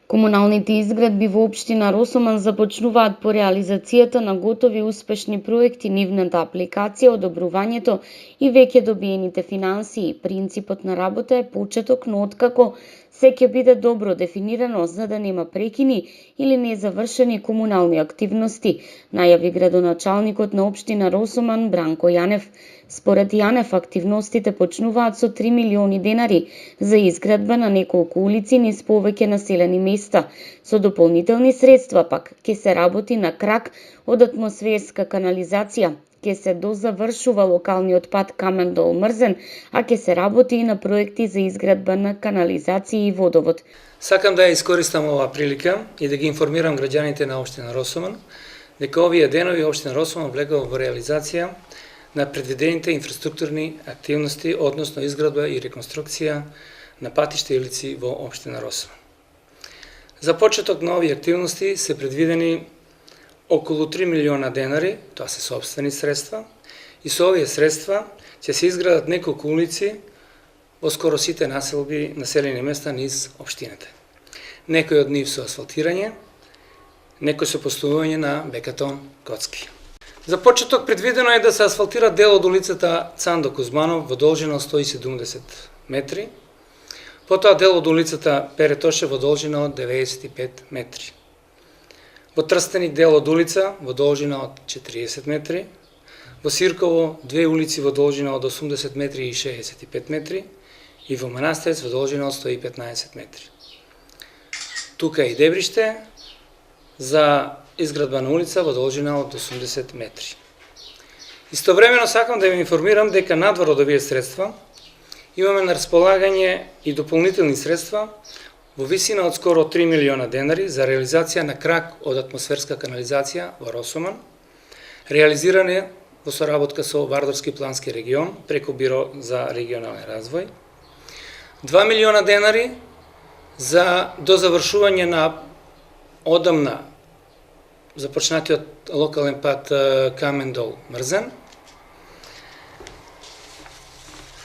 Комуналните изградби во општина Росоман започнуваат по реализацијата на готови успешни проекти, нивната апликација, одобрувањето и веќе добиените финансии. Принципот на работа е почеток, но откако се ќе биде добро дефинирано за да нема прекини или незавршени комунални активности, најави градоначалникот на општина Росоман Бранко Јанев. Според Јанев, активностите почнуваат со 3 милиони денари за изградба на неколку улици низ повеќе населени места. Со дополнителни средства пак ќе се работи на крак од атмосферска канализација, ќе се дозавршува локалниот пат Камендол Мрзен, а ќе се работи и на проекти за изградба на канализација и водовод. Сакам да ја искористам оваа прилика и да ги информирам граѓаните на општина Росоман дека овие денови општина Росоман влегува во реализација на предвидените инфраструктурни активности, односно изградба и реконструкција на патишта и улици во општина Росоман. За почеток на овие активности се предвидени околу 3 милиона денари, тоа се сопствени средства, и со овие средства ќе се изградат неколку улици во скоро сите населени места низ општината. Некои од нив со асфалтирање, некои со поставување на бекатон коцки. За почеток предвидено е да се асфалтира дел од улицата Цандо Кузманов во должина 170 метри, потоа дел од улицата Пере Тоше во должина од 95 метри. Во Трстеник дел од улица во должина од 40 метри, во Сирково две улици во должина од 80 метри и 65 метри и во Манастерец во должина од 115 метри. Тука е и Дебриште за изградба на улица во должина од 80 метри. Истовремено сакам да ви информирам дека надвор од овие средства имаме на располагање и дополнителни средства во висина од скоро 3 милиона денари за реализација на крак од атмосферска канализација во Росоман, реализиране во соработка со Вардарски плански регион преку Биро за регионален развој, 2 милиона денари за дозавршување на одамна започнатиот локален пат Камендол Мрзен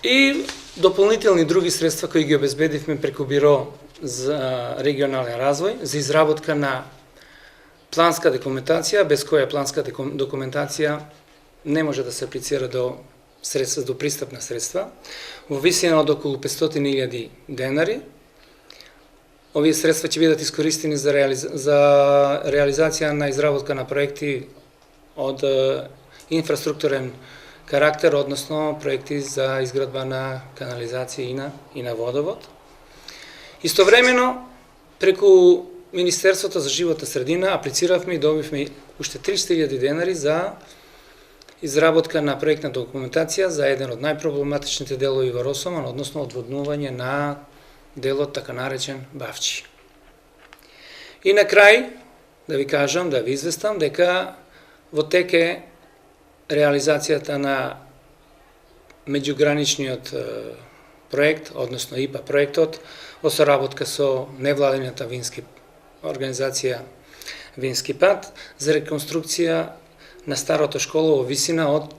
и дополнителни други средства кои ги обезбедивме преку Биро за регионален развој за изработка на планска документација, без која планска документација не може да се аплицира до средства, до пристапна средства, во висина од околу 500.000 денари. Овие средства ќе бидат искористени за реализација на изработка на проекти од инфраструктурен карактер, односно проекти за изградба на канализација и на водовод. Истовремено, преку Министерството за животна средина аплициравме и добивме уште 300.000 денари за изработка на проектна документација за еден од најпроблематичните делови во Росоман, односно одводнување на делот така наречен Бавчи. И на крај, да ви кажам, да ви известам дека во тек е реализацијата на меѓуграничниот проект, односно ИПА проектот, во соработка со невладината организација Вински пат за реконструкција на старата школа во висина од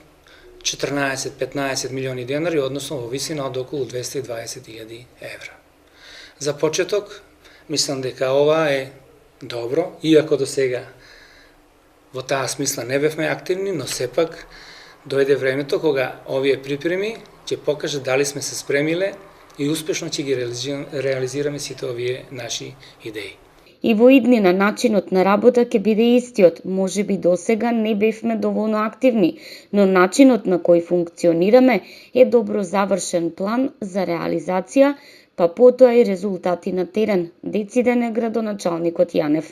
14-15 милиони денари, односно во висина од околу 220.000 евра. За почеток, мислам дека ова е добро, иако до сега во таа смисла не бевме активни, но сепак дојде времето кога овие припреми ќе покажат дали сме се спремиле и успешно ќе ги реализираме сите овие наши идеи. И во иднина начинот на работа ќе биде истиот. Можеби досега не бевме доволно активни, но начинот на кој функционираме е добро завршен план за реализација, па потоа и резултати на терен, дециден е градоначалникот Јанев.